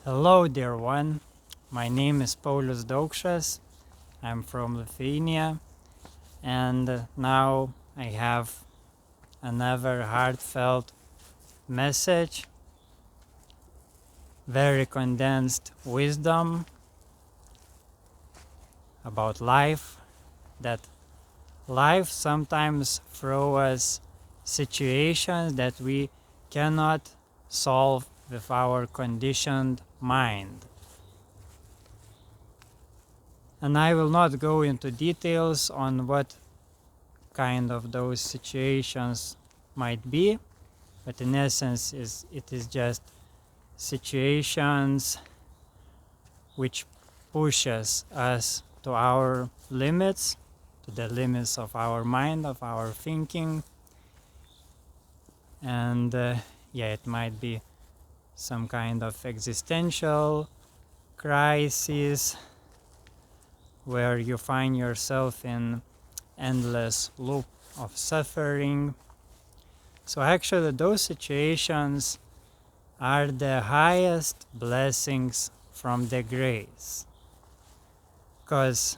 Hello, dear one. My name is Paulius. I'm from Lithuania, and now I have another heartfelt message, very condensed wisdom about life, that life sometimes throws us situations that we cannot solve with our conditioned mind. And I will not go into details on what kind of those situations might be, but in essence it is just situations which pushes us to our limits, to the limits of our mind, of our thinking, and it might be some kind of existential crisis where you find yourself in endless loop of suffering. So actually those situations are the highest blessings from the grace, because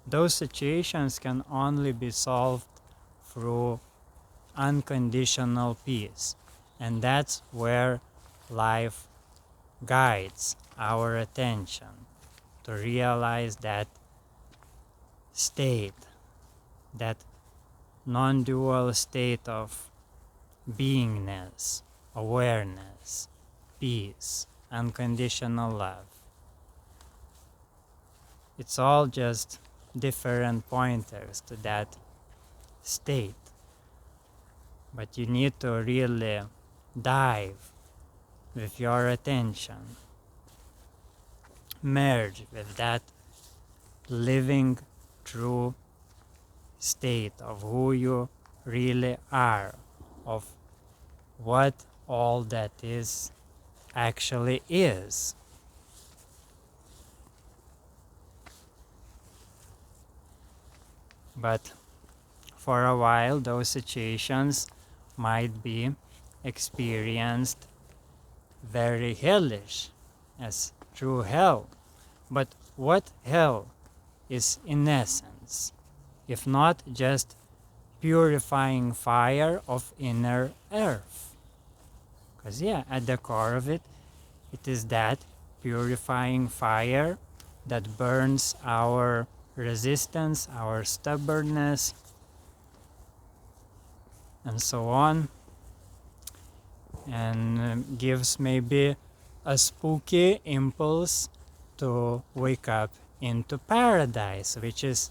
those situations can only be solved through unconditional peace, and that's where life guides our attention to realize that state, that non-dual state of beingness, awareness, peace, unconditional love. It's all just different pointers to that state, but you need to really dive with your attention, merge with that living true state of who you really are, of what all that is actually is. But for a while those situations might be experienced very hellish, as true hell. But what hell is in essence, if not just purifying fire of inner earth? Because at the core of it, it is that purifying fire that burns our resistance, our stubbornness, and so on, and gives maybe a spooky impulse to wake up into paradise, which is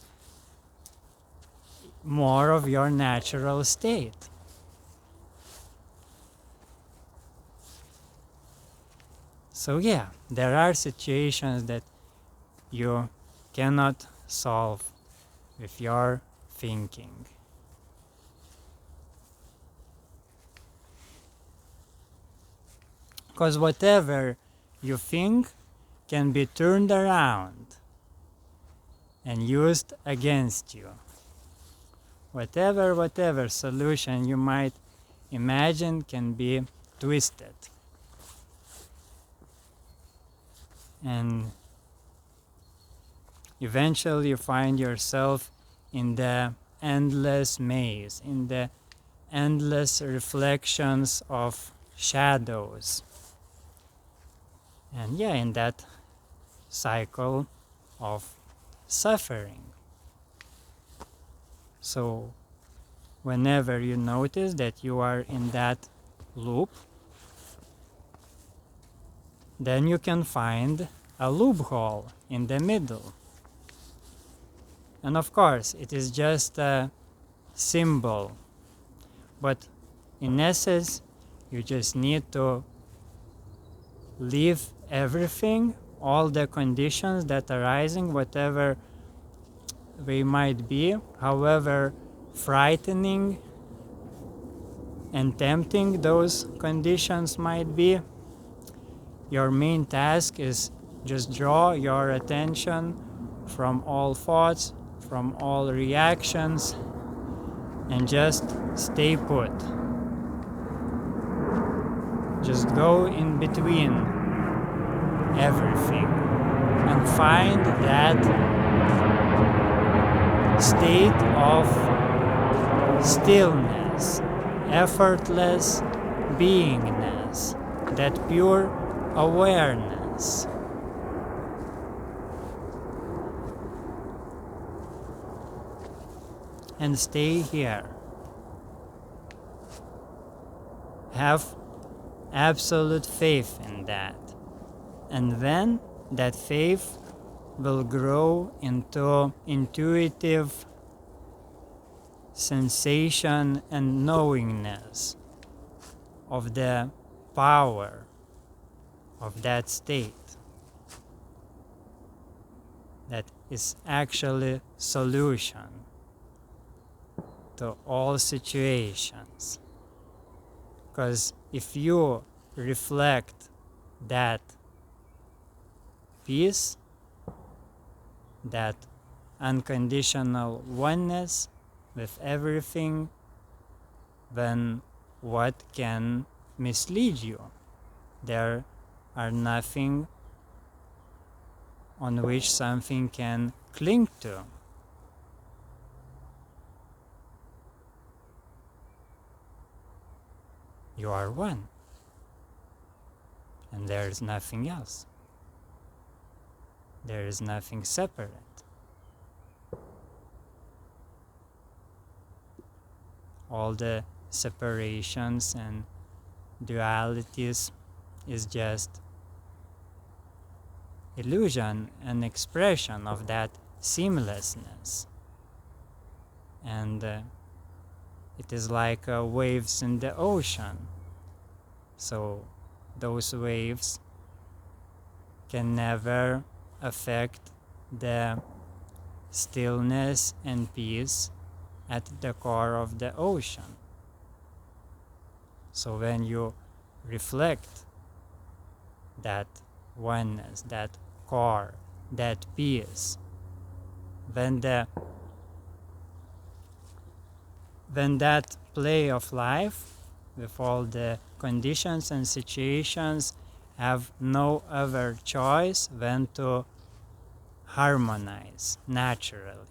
more of your natural state. So there are situations that you cannot solve with your thinking. Because whatever you think can be turned around and used against you. Whatever solution you might imagine can be twisted. And eventually you find yourself in the endless maze, in the endless reflections of shadows. And in that cycle of suffering. So whenever you notice that you are in that loop, then you can find a loophole in the middle. And of course, it is just a symbol, but in essence, you just need to leave everything, all the conditions that are arising, whatever they might be, however frightening and tempting those conditions might be. Your main task is just draw your attention from all thoughts, from all reactions, and just stay put. Just go in between everything and find that state of stillness, effortless beingness, that pure awareness. And stay here. Have absolute faith in that. And then that faith will grow into intuitive sensation and knowingness of the power of that state that is actually solution to all situations. Because if you reflect that peace, that unconditional oneness with everything, then what can mislead you? There are nothing on which something can cling to. You are one, and there is nothing else. There is nothing separate. All the separations and dualities is just illusion and expression of that seamlessness. And it is like waves in the ocean. So those waves can never affect the stillness and peace at the core of the ocean. So when you reflect that oneness, that core, that peace, then that play of life with all the conditions and situations have no other choice than to harmonize naturally.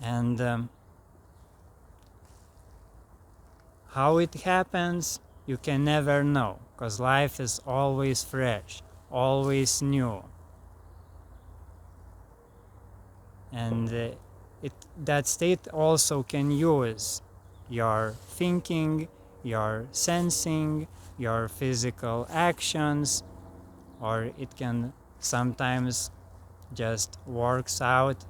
And how it happens, you can never know, because life is always fresh, always new. And that state also can use your thinking, your sensing, your physical actions, or it can sometimes just works out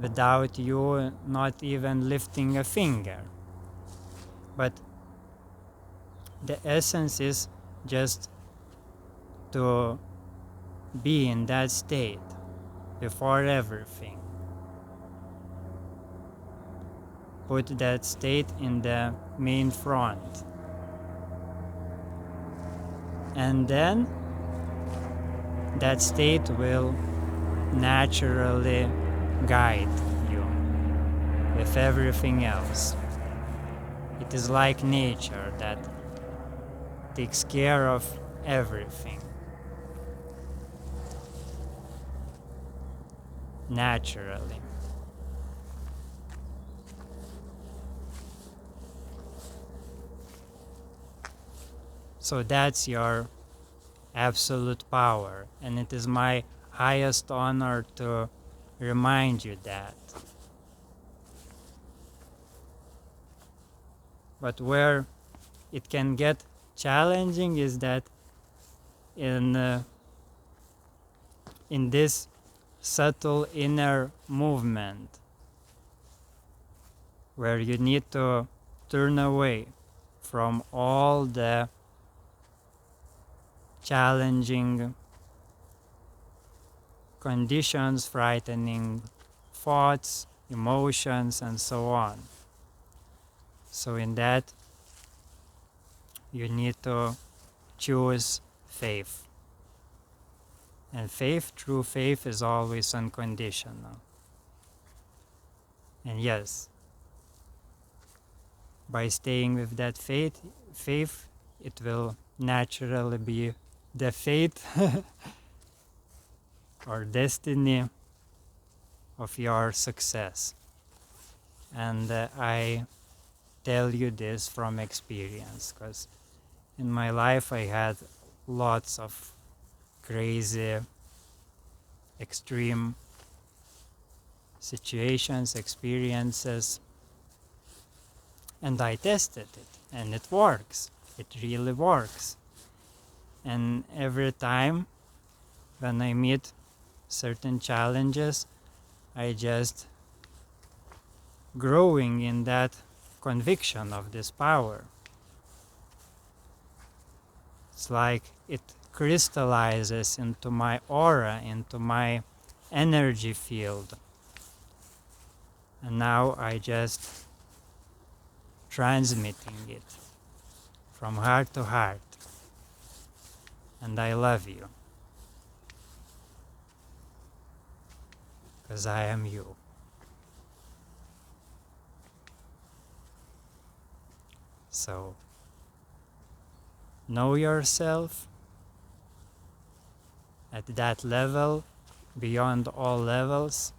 without you not even lifting a finger. But the essence is just to be in that state before everything. Put that state in the main front. And then that state will naturally guide you with everything else. It is like nature that takes care of everything naturally. So that's your absolute power, and it is my highest honor to remind you that. But where it can get challenging is that in this subtle inner movement, where you need to turn away from all the challenging conditions, frightening thoughts, emotions, and so on. So in that, you need to choose faith. And faith, true faith, is always unconditional. And yes, by staying with that faith, it will naturally be the fate or destiny of your success. And I tell you this from experience, because in my life I had lots of crazy, extreme situations, experiences, and I tested it, and it works. It really works. And every time when I meet certain challenges, I just growing in that conviction of this power. It's like it crystallizes into my aura, into my energy field. And now I just transmitting it from heart to heart. And I love you, because I am you. So, know yourself at that level, beyond all levels,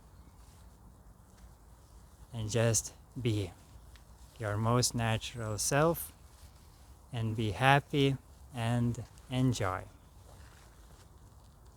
and just be your most natural self, and be happy and enjoy.